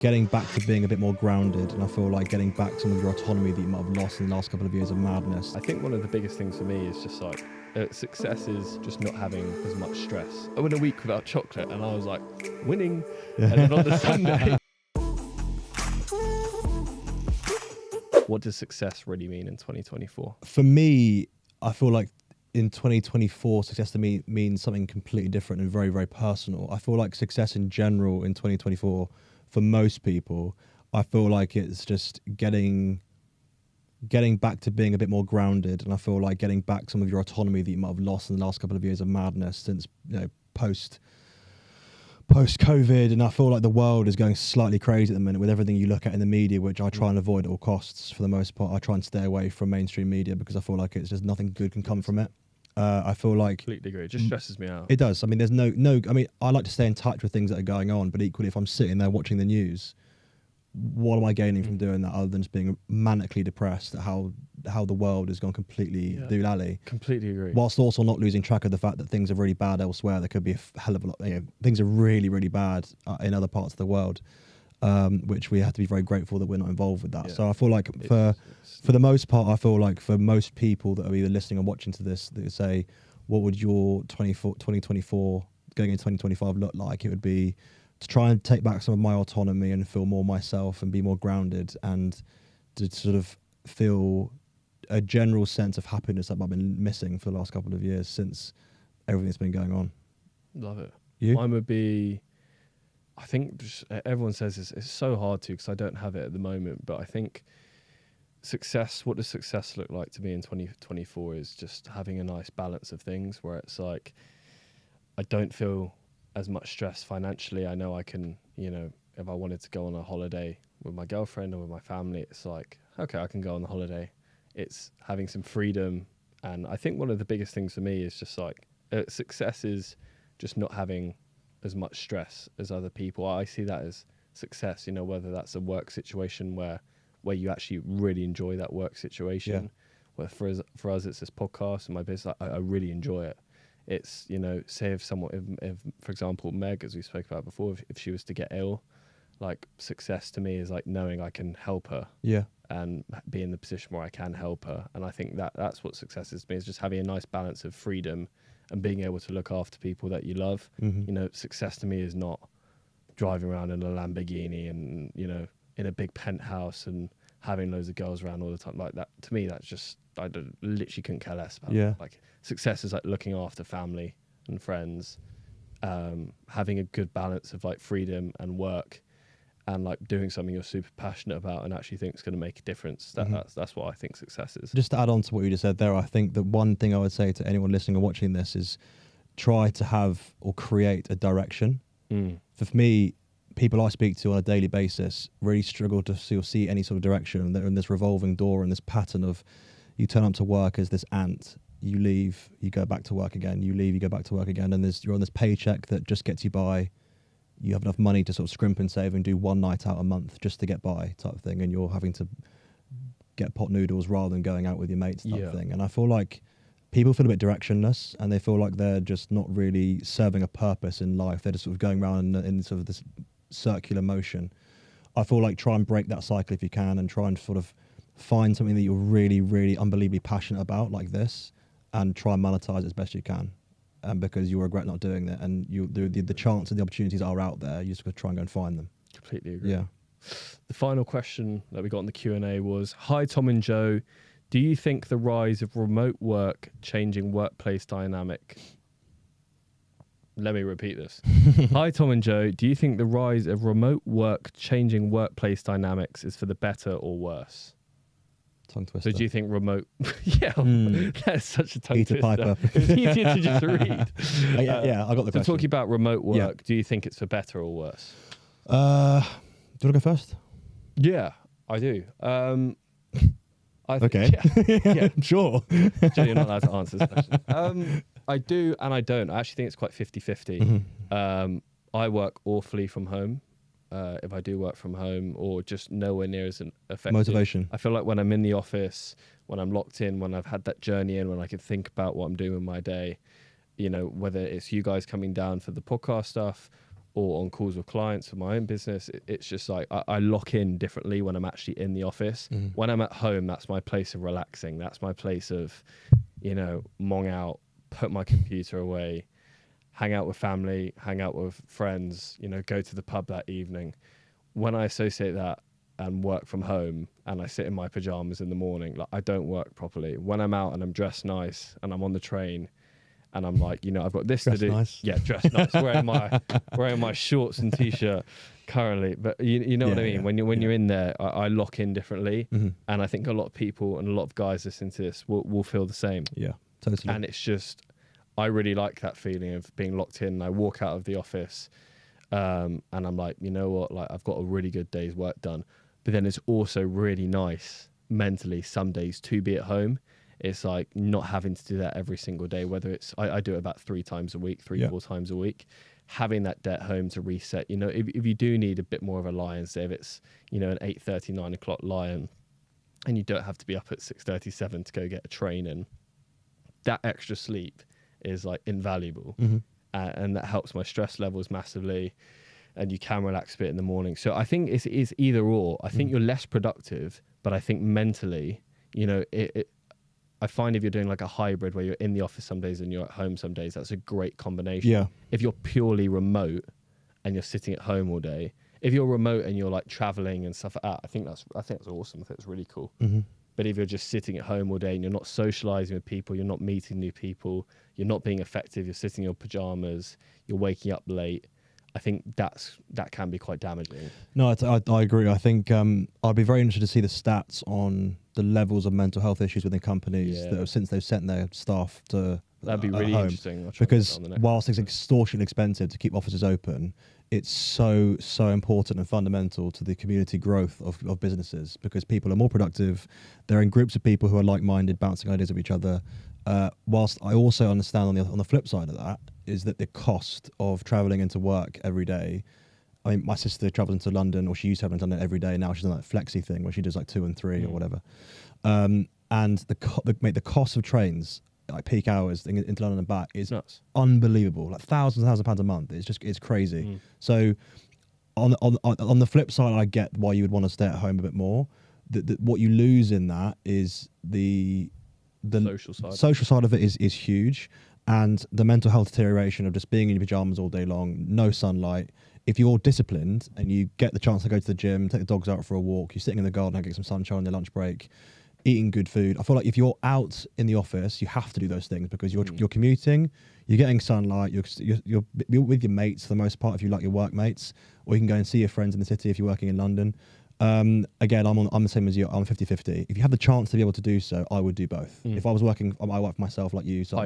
getting back to being a bit more grounded, and I feel like getting back some of your autonomy that you might have lost in the last couple of years of madness. I think one of the biggest things for me is just like success is just not having as much stress. I went a week without chocolate and I was like, winning. And then on the Sunday. What does success really mean in 2024? For me, I feel like in 2024, success to me means something completely different and very, very personal. I feel like success in general in 2024, for most people, I feel like it's just getting back to being a bit more grounded, and I feel like getting back some of your autonomy that you might have lost in the last couple of years of madness since, post COVID. And I feel like the world is going slightly crazy at the minute with everything you look at in the media, which I try and avoid at all costs. For the most part, I try and stay away from mainstream media because I feel like it's just nothing good can come from it. I feel like Completely agree. It just stresses me out. it does. I mean, there's no. I mean, I like to stay in touch with things that are going on, but equally, if I'm sitting there watching the news, what am I gaining from doing that other than just being manically depressed at how the world has gone completely doolally? Completely agree. Whilst also not losing track of the fact that things are really bad elsewhere. There could be a hell of a lot. Things are really, really bad in other parts of the world, which we have to be very grateful that we're not involved with that. Yeah. So I feel like for the most part, I feel like for most people that are either listening or watching to this, that say, what would your 2024 going into 2025 look like? It would be to try and take back some of my autonomy and feel more myself and be more grounded, and to sort of feel a general sense of happiness that I've been missing for the last couple of years since everything's been going on. Love it. You? Mine would be, I think just, everyone says it's so hard to because I don't have it at the moment, but I think success, what does success look like to me in 2024 is just having a nice balance of things where it's like I don't feel as much stress financially. I know I can, if I wanted to go on a holiday with my girlfriend or with my family, it's like, okay, I can go on the holiday. It's having some freedom. And I think one of the biggest things for me is just like success is just not having as much stress as other people. I see that as success, whether that's a work situation where you actually really enjoy that work situation. Where for us it's this podcast and my business, I really enjoy it. It's, say if someone, if for example, Meg, as we spoke about before, if she was to get ill, like success to me is like knowing I can help her. Yeah. And be in the position where I can help her. And I think that's what success is to me, is just having a nice balance of freedom and being able to look after people that you love. Mm-hmm. Success to me is not driving around in a Lamborghini and, in a big penthouse and having loads of girls around all the time. Like that, to me, that's just, literally couldn't care less about. Yeah. Like success is like looking after family and friends, having a good balance of like freedom and work, and like doing something you're super passionate about and actually think is going to make a difference. That's what I think success is. Just to add on to what you just said there, I think the one thing I would say to anyone listening or watching this is try to have or create a direction. For me, people I speak to on a daily basis really struggle to see any sort of direction. They're in this revolving door and this pattern of, you turn up to work as this ant, you leave, you go back to work again, you leave, you go back to work again, and you're on this paycheck that just gets you by. You have enough money to sort of scrimp and save and do one night out a month just to get by, type of thing, and you're having to get pot noodles rather than going out with your mates, type of thing. And I feel like people feel a bit directionless, and they feel like they're just not really serving a purpose in life. They're just sort of going around in sort of this circular motion. I feel like try and break that cycle if you can, and try and sort of find something that you're really, really unbelievably passionate about, like this, and try and monetize it as best you can. Because you'll regret not doing that, and the chance and the opportunities are out there. You just got to try and go and find them. Completely agree. Yeah. The final question that we got in the Q&A was, hi Tom and Joe, do you think the rise of remote work changing workplace dynamic? Let me repeat this. Hi Tom and Joe, do you think the rise of remote work changing workplace dynamics is for the better or worse? Tongue twister. So do you think remote... That's such a tongue Peter twister. Piper. It's easier to just read. I got the question. So talking about remote work, do you think it's for better or worse? Do you want to go first? Yeah, I do. Okay. Yeah. Sure. Joe, you're not allowed to answer this question. I do and I don't. I actually think it's quite 50-50. Mm-hmm. I work awfully from home. If I do work from home, or just nowhere near as effective. Motivation. I feel like when I'm in the office, when I'm locked in, when I've had that journey in, when I can think about what I'm doing with my day, whether it's you guys coming down for the podcast stuff, or on calls with clients for my own business, it's just like I lock in differently when I'm actually in the office. When I'm at home, that's my place of relaxing. That's my place of, you know, mong out, put my computer away, hang out with family, hang out with friends, you know, go to the pub that evening. When I associate that and work from home and I sit in my pajamas in the morning, like, I don't work properly. When I'm out and I'm dressed nice and I'm on the train and I'm like, you know, I've got this to do. Nice. Yeah, dressed nice. wearing my shorts and t-shirt currently. But you know what I mean? Yeah. When you're in there, I lock in differently. Mhm. And I think a lot of people and a lot of guys listening to this will feel the same. Yeah, totally. And it's just, I really like that feeling of being locked in. I walk out of the office and I'm like, you know what? Like, I've got a really good day's work done. But then it's also really nice mentally some days to be at home. It's like not having to do that every single day, whether it's, I do it about 3 times a week, 4 times a week. Having that day at home to reset, you know, if you do need a bit more of a lion, say if it's, you know, an 8:30, 9 o'clock lion, and you don't have to be up at 6:37 to go get a train in, that extra sleep is like invaluable. And that helps my stress levels massively, and you can relax a bit in the morning. So I think it's either or. I think you're less productive, but I think mentally, you know, I find if you're doing like a hybrid where you're in the office some days and you're at home some days, that's a great combination. Yeah. If you're purely remote and you're sitting at home all day, if you're remote and you're like traveling and stuff like that, I think that's awesome. I think it's really cool. But if you're just sitting at home all day and you're not socializing with people, you're not meeting new people, you're not being effective, you're sitting in your pajamas, you're waking up late, I think that can be quite damaging. No, I agree. I think I'd be very interested to see the stats on the levels of mental health issues within companies that have, since they've sent their staff to that'd be really interesting. Because whilst it's extortionately expensive to keep offices open, it's so important and fundamental to the community growth of businesses, because people are more productive. They're in groups of people who are like-minded, bouncing ideas of each other. Whilst I also understand on the flip side of that is that the cost of travelling into work every day. I mean, my sister travels into London, or she used to have done it every day. Now she's on that flexi thing where she does like 2 and 3 or whatever. And the cost of trains, like peak hours into London and back, is nuts. Unbelievable. Like thousands of pounds a month. It's crazy. So on the flip side, I get why you would want to stay at home a bit more. What you lose in that is the social side of it is huge, and the mental health deterioration of just being in your pajamas all day long, no sunlight. If you're disciplined and you get the chance to go to the gym, take the dogs out for a walk, you're sitting in the garden and get some sunshine on your lunch break, eating good food. I feel like if you're out in the office, you have to do those things, because you're commuting, you're getting sunlight, you're with your mates for the most part if you like your workmates, or you can go and see your friends in the city if you're working in London. Again, I'm the same as you. I'm 50-50. If you have the chance to be able to do so, I would do both. If I was working, I work for myself like you, so I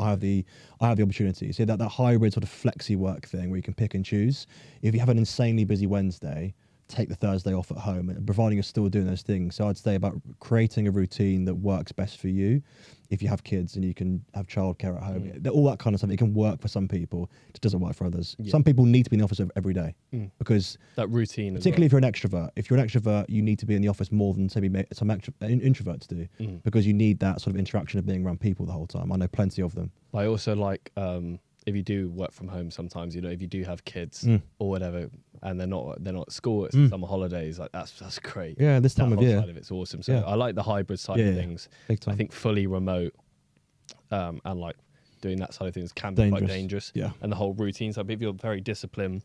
have the opportunity. So that hybrid sort of flexi work thing where you can pick and choose. If you have an insanely busy Wednesday, take the Thursday off at home, and providing you're still doing those things. So I'd say about creating a routine that works best for you. If you have kids and you can have childcare at home, all that kind of stuff, it can work for some people. It doesn't work for others. Some people need to be in the office every day because that routine, particularly if you're an extrovert. If you're an extrovert, you need to be in the office more than some introverts do, because you need that sort of interaction of being around people the whole time. I know plenty of them. I also like if you do work from home sometimes, you know, if you do have kids or whatever, and they're not at school, it's summer holidays, like that's great. Yeah, this time of year, side of it's awesome. So I like the hybrid side of things. Big time. I think fully remote and like doing that side of things can be quite dangerous. Yeah, and the whole routine side. If you're very disciplined,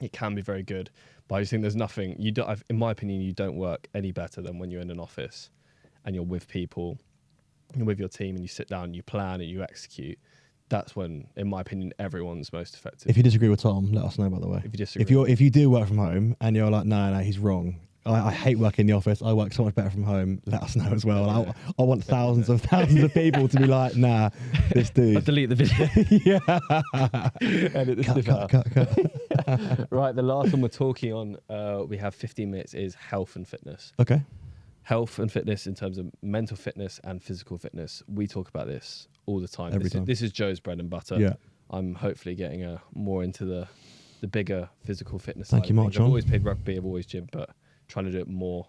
it can be very good. But I just think there's nothing in my opinion, you don't work any better than when you're in an office and you're with people, you're with your team, and you sit down, you plan, and you execute. That's when, in my opinion, everyone's most effective. If you disagree with Tom, let us know, by the way. If you disagree. If you do work from home and you're like, no, he's wrong. I hate working in the office. I work so much better from home. Let us know as well. Yeah. I want thousands of people to be like, nah, this dude. I'll delete the video. Edit this cut. Right, the last one we're talking on, we have 15 minutes, is health and fitness. Okay. Health and fitness in terms of mental fitness and physical fitness. We talk about this all the time. This is Joe's bread and butter. Yeah. I'm hopefully getting more into the bigger physical fitness Thank side. you much, I've always played rugby, I've always gym, but trying to do it more,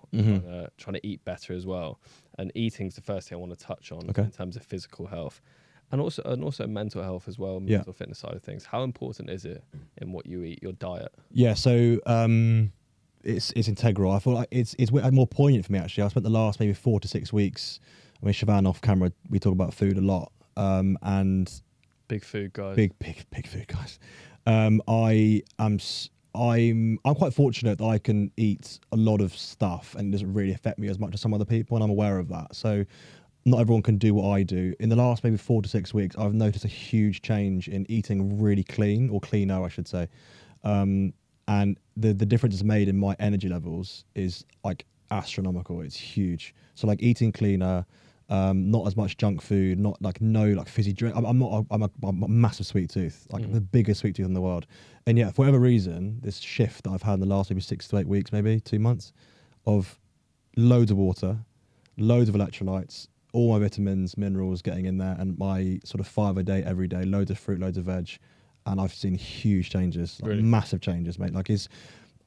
trying to eat better as well. And eating's the first thing I want to touch on in terms of physical health. And also mental health as well, mental fitness side of things. How important is it in what you eat, your diet? Yeah, so it's integral. I feel like it's more poignant for me, actually. I spent the last maybe 4 to 6 weeks. I mean, Siobhan off camera, we talk about food a lot, and big food guys. Big food guys. I'm quite fortunate that I can eat a lot of stuff and it doesn't really affect me as much as some other people, and I'm aware of that. So not everyone can do what I do. In the last maybe 4 to 6 weeks, I've noticed a huge change in eating really clean, or cleaner, I should say. And the difference it's made in my energy levels is like astronomical. It's huge. So like eating cleaner, not as much junk food, not like no fizzy drink. I'm a massive sweet tooth, like the biggest sweet tooth in the world. And yet, for whatever reason, this shift that I've had in the last maybe 6 to 8 weeks, maybe 2 months, of loads of water, loads of electrolytes, all my vitamins, minerals getting in there, and my sort of 5 a day, every day, loads of fruit, loads of veg. And I've seen huge changes, like really? Massive changes, mate. Like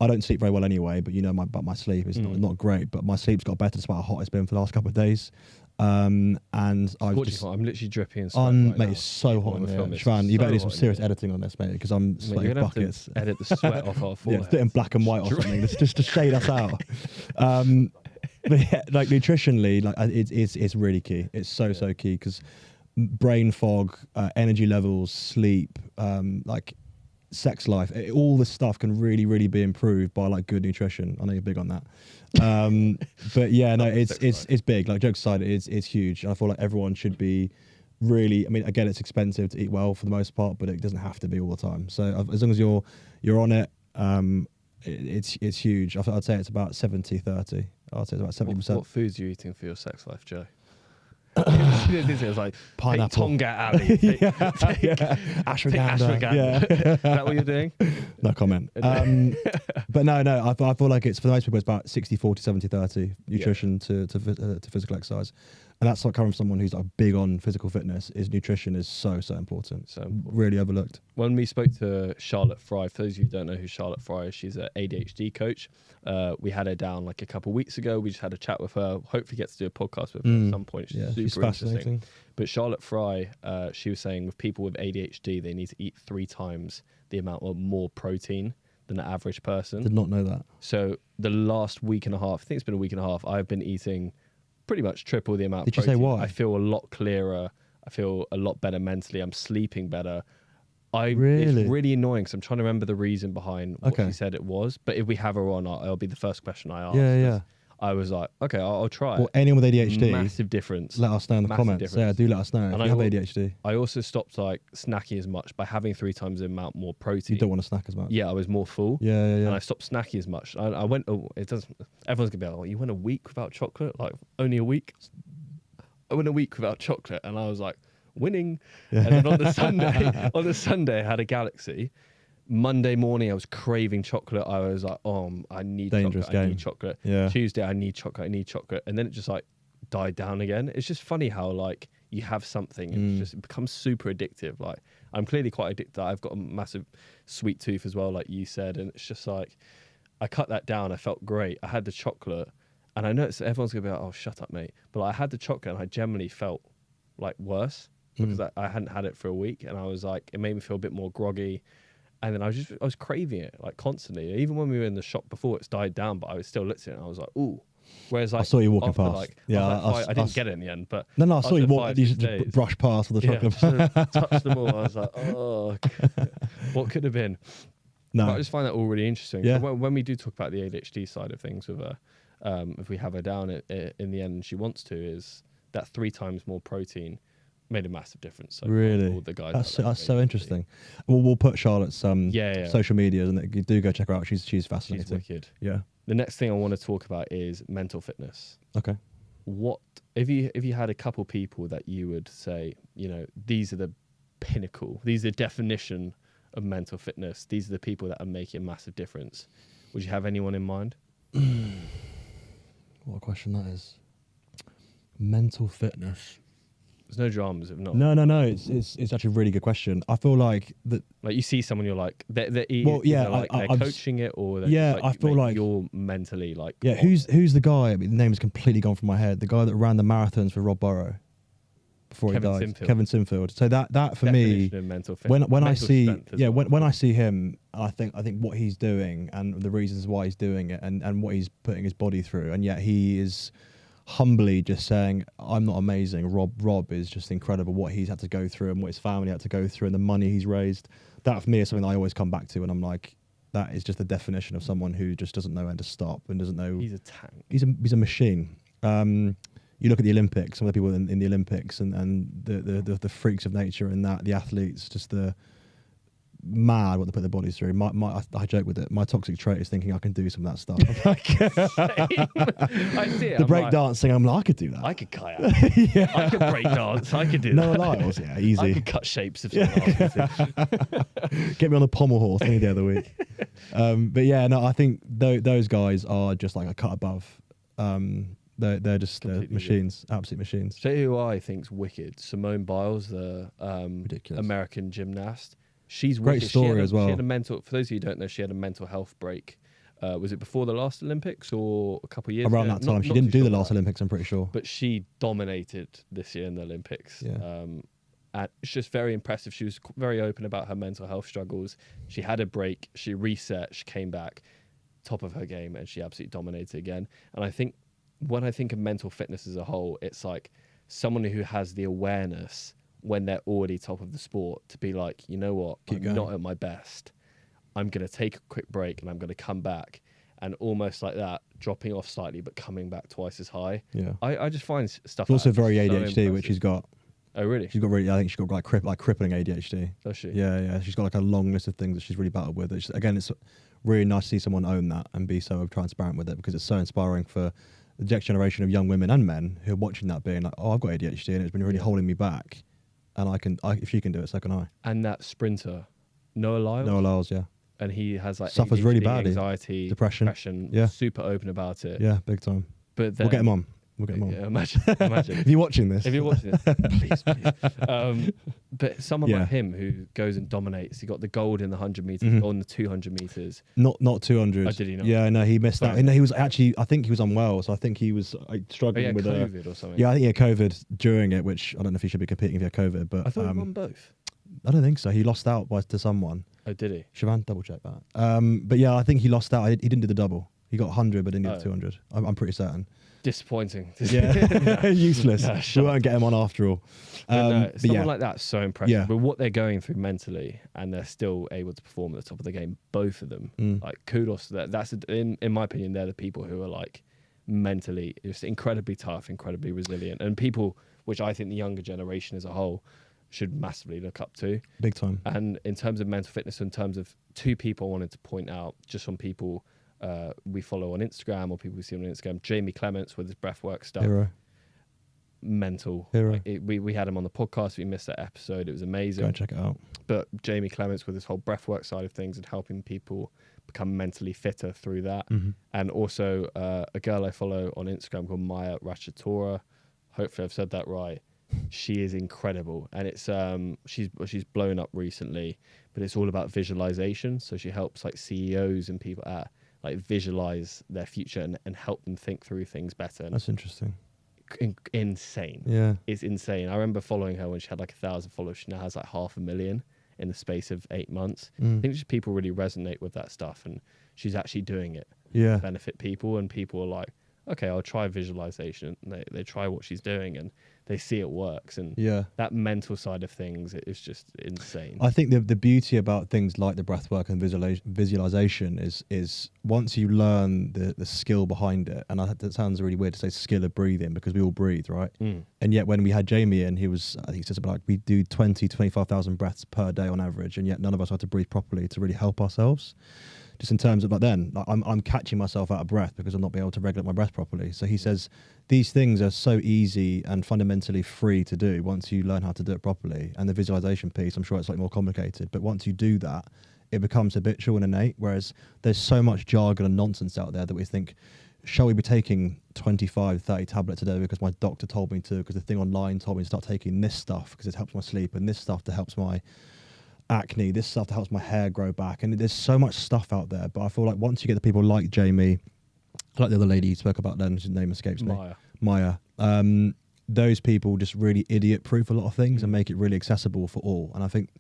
I don't sleep very well anyway, but you know, my sleep is not great, but my sleep's got better despite how hot it's been for the last couple of days. And I'm literally dripping in sweat mate, it's so hot on the film. Siobhan, you better do some serious editing on this, mate, because I'm sweating buckets. Have to edit the sweat off our forehead. Yeah, put it in black and white or something, just to shade us out. But yeah, like nutritionally, like it's really key. It's so key, because brain fog, energy levels, sleep, like sex life, all this stuff can really be improved by like good nutrition. I know you're big on that. But yeah, no, it's big. Like, jokes aside, it's huge. I feel like everyone should be really, I mean, again, it's expensive to eat well for the most part, but it doesn't have to be all the time. So as long as you're on it, it's huge. I'd say it's about 70-30. I'd say it's about 70%. What foods are you eating for your sex life, Joe? This is like pineapple. Take Tonga Alley. Take ashwagandha. Yeah. Is that what you're doing? No comment. But no, I feel like it's, for most people, it's about 60-40, 70-30 nutrition to physical exercise. And that's like coming from someone who's like big on physical fitness. Is nutrition is so important. So really overlooked. When we spoke to Charlotte Fry, for those of you who don't know who Charlotte Fry is, she's an ADHD coach. We had her down like a couple of weeks ago. We just had a chat with her. Hopefully get to do a podcast with her at some point. She's super interesting. But Charlotte Fry, she was saying with people with ADHD, they need to eat 3 times the amount of more protein than the average person. Did not know that. So the last week and a half, I think it's been a week and a half, I've been eating pretty much triple the amount of protein. Did you say why? I feel a lot clearer. I feel a lot better mentally. I'm sleeping better. Really? It's really annoying because I'm trying to remember the reason behind what she said it was. But if we have her on, it'll be the first question I ask. Yeah. I was like, okay, I'll try. Well, anyone with ADHD, massive difference. Let us know in the comments. Difference. Yeah, do let us know if you have ADHD. I also stopped like snacking as much by having 3 times the amount more protein. You don't want to snack as much. Yeah, I was more full. Yeah. And I stopped snacking as much. I went. It doesn't. Everyone's gonna be like, oh, you went a week without chocolate? Like only a week? I went a week without chocolate, and I was like, winning. And then on the Sunday, I had a Galaxy. Monday morning, I was craving chocolate. I was like, I need Dangerous chocolate. game. I need chocolate. Yeah. Tuesday, I need chocolate. And then it just like died down again. It's just funny how like you have something and it becomes super addictive. Like I'm clearly quite addicted. I've got a massive sweet tooth as well, like you said. And it's just like, I cut that down. I felt great. I had the chocolate and I know everyone's gonna be like, oh, shut up, mate. But like, I had the chocolate and I generally felt like worse because I hadn't had it for a week. And I was like, it made me feel a bit more groggy. And then I was craving it like constantly. Even when we were in the shop before, it's died down, but I was still looked at it and I was like, ooh. Whereas like, I saw you walking past. Like, yeah, I didn't get it in the end, but no, I saw you walk. You just brush past with the chocolate. Yeah, touched them all. I was like, oh, what could have been? No, but I just find that all really interesting. Yeah. When we do talk about the ADHD side of things with her, if we have her down in the end and she wants to, is that 3 times more protein made a massive difference. So really? all the guys that's so interesting. We'll put Charlotte's social media, and you do go check her out. She's fascinating. She's wicked. Yeah. The next thing I want to talk about is mental fitness. Okay. What if you had a couple people that you would say, you know, these are the pinnacle, these are the definition of mental fitness, these are the people that are making a massive difference, would you have anyone in mind? What a question that is. Mental fitness. There's no dramas if not. No. It's actually a really good question. I feel like that. Like you see someone, you're like, they're I'm coaching it, or they're I feel like you're mentally like. Yeah, who's the guy? I mean, the name has completely gone from my head. The guy that ran the marathons for Rob Burrow. before Kevin he died. Sinfield. Kevin Sinfield. So that for me, Definition of mental when I mental see strength as well. when I see him, I think what he's doing and the reasons why he's doing it and what he's putting his body through, and yet he is humbly just saying, I'm not amazing. Rob is just incredible what he's had to go through and what his family had to go through and the money he's raised. That for me is something that I always come back to, and I'm like, that is just the definition of someone who just doesn't know when to stop and doesn't know. He's a tank. He's a machine. You look at the Olympics, some of the people in the Olympics and the freaks of nature and that, the athletes, just the mad what they put their bodies through. I joke with it. My toxic trait is thinking I can do some of that stuff. I see it. The break dancing, I'm like, I could do that. I could kayak. Yeah. I could break dance. I could do Noah that. Lyles, yeah, easy. I could cut shapes if someone asked me to. Get me on a pommel horse any day of the week. But yeah, no, I think those guys are just like a cut above. They're just machines, absolute machines. So who I think's wicked? Simone Biles, the Ridiculous. American gymnast. She's Great wicked. story as well. She had a mental. For those of you who don't know, she had a mental health break. Was it before the last Olympics or a couple of years Around ago? that time, she didn't do the last Olympics, I'm pretty sure. But she dominated this year in the Olympics. Yeah. And it's just very impressive. She was very open about her mental health struggles. She had a break. She reset. She came back top of her game, and she absolutely dominated again. And I think when I think of mental fitness as a whole, it's like someone who has the awareness when they're already top of the sport to be like, you know what, I'm not at my best. I'm going to take a quick break and I'm going to come back, and almost like that, dropping off slightly but coming back twice as high. Yeah. I just find stuff. She's also like that very so ADHD, impressive. which she's got. Oh really? She's got really. I think she's got like crippling ADHD. Does she? Yeah. She's got like a long list of things that she's really battled with. Again, it's really nice to see someone own that and be so transparent with it, because it's so inspiring for the next generation of young women and men who are watching that, being like, oh, I've got ADHD and it's been really holding me back, and if she can do it, so can I. And that sprinter, Noah Lyles, yeah. And he has like suffers ADHD, really badly, anxiety, depression. Yeah, super open about it. Yeah, big time. But then, we'll get him on. Yeah, imagine. If you're watching this, please. But someone like him who goes and dominates. He got the gold in the 100 meters, gold in the 200 meters. Not 200. Oh, did he not? Yeah, no, he missed that. No, he was actually. I think he was unwell, so I think he was struggling with COVID or something. Yeah, I think he had COVID during it, which I don't know if he should be competing if he had COVID. But I thought he won both. I don't think so. He lost out to someone. Oh, did he? Siobhan, double check that. But yeah, I think he lost out. He didn't do the double. He got 100, but didn't do the 200. I'm pretty certain. Disappointing. Yeah, useless. We won't get him on after all. Someone like that's so impressive. Yeah. But what they're going through mentally, and they're still able to perform at the top of the game. Both of them. Like kudos to that. That's in my opinion, they're the people who are like mentally just incredibly tough, incredibly resilient, and people which I think the younger generation as a whole should massively look up to. Big time. And in terms of mental fitness, in terms of two people I wanted to point out, just from people we follow on Instagram or people we see on Instagram, Jamie Clements with his breathwork stuff. Hero. Mental. Hero. We had him on the podcast. We missed that episode. It was amazing. Go and check it out. But Jamie Clements with his whole breathwork side of things and helping people become mentally fitter through that. And also a girl I follow on Instagram called Maya Rachatora. Hopefully I've said that right. She is incredible, and it's she's blown up recently, but it's all about visualization. So she helps like CEOs and people like visualize their future and help them think through things better. That's interesting. Insane. Yeah, it's insane. I remember following her when she had like 1,000 followers. She now has like 500,000 in the space of 8 months. I think just people really resonate with that stuff, and she's actually doing it to benefit people, and people are like, okay, I'll try visualization. And they try what she's doing and they see it works. And that mental side of things is just insane. I think the beauty about things like the breathwork and visualization is once you learn the skill behind it, and that sounds really weird to say skill of breathing because we all breathe, right? And yet when we had Jamie in, I think he says about like we do 25,000 breaths per day on average, and yet none of us have to breathe properly to really help ourselves. Just in terms of like I'm catching myself out of breath because I'm not being able to regulate my breath properly. So he says these things are so easy and fundamentally free to do once you learn how to do it properly. And the visualization piece, I'm sure it's like more complicated, but once you do that, it becomes habitual and innate. Whereas there's so much jargon and nonsense out there that we think, shall we be taking 25, 30 tablets a day because my doctor told me to, because the thing online told me to start taking this stuff because it helps my sleep, and this stuff that helps my acne, this stuff that helps my hair grow back. And there's so much stuff out there, but I feel like once you get the people like Jamie, like the other lady you spoke about then, whose name escapes me, Maya, those people just really idiot-proof a lot of things and make it really accessible for all. And I think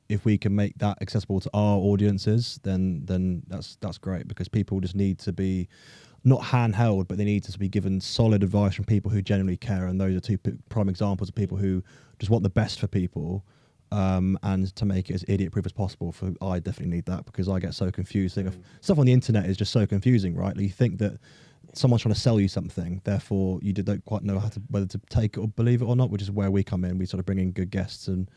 if we can make that accessible to our audiences, then that's great, because people just need to be not handheld, but they need to be given solid advice from people who genuinely care. And those are two prime examples of people who just want the best for people, and to make it as idiot-proof as possible. I definitely need that, because I get so confused. Stuff on the internet is just so confusing, right? Like, you think that someone's trying to sell you something, therefore you don't quite know whether to take it or believe it or not, which is where we come in. We sort of bring in good guests and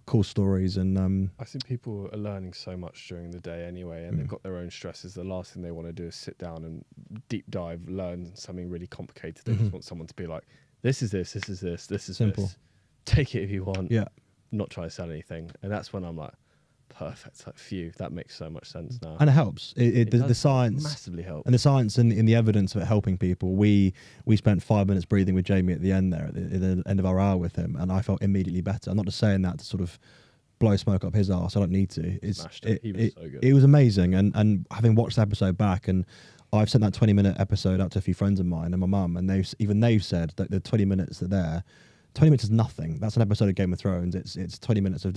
cool stories, and I think people are learning so much during the day anyway, and they've got their own stresses. The last thing they want to do is sit down and deep dive, learn something really complicated. They just want someone to be like, this is this is this is simple. This. Take it if you want. Yeah. Not try to sell anything. And that's when I'm like, perfect. Like, phew, that makes so much sense now. And it helps. The science massively helps. And the science and the evidence of it helping people. We spent 5 minutes breathing with Jamie at the end there, at the end of our hour with him, and I felt immediately better. I'm not just saying that to sort of blow smoke up his arse. I don't need to. He was so good. It was amazing. And having watched the episode back, and I've sent that 20-minute episode out to a few friends of mine and my mum, and they've said that the 20 minutes that they're 20 minutes is nothing. That's an episode of Game of Thrones. It's 20 minutes of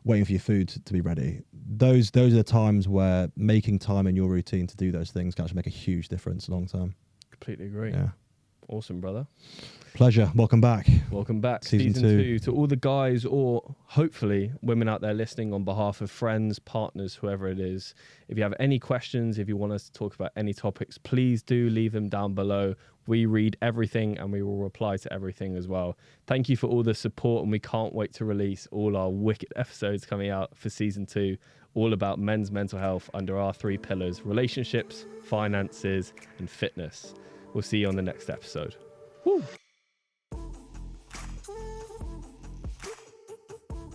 waiting for your food to be ready. Those are the times where making time in your routine to do those things can actually make a huge difference long term. Completely agree. Yeah. Awesome, brother. Pleasure. Welcome back. Welcome back. Season 2. To all the guys, or hopefully women out there listening, on behalf of friends, partners, whoever it is. If you have any questions, if you want us to talk about any topics, please do leave them down below. We read everything and we will reply to everything as well. Thank you for all the support, and we can't wait to release all our wicked episodes coming out for season 2, all about men's mental health under our 3 pillars: relationships, finances, and fitness. We'll see you on the next episode. Woo!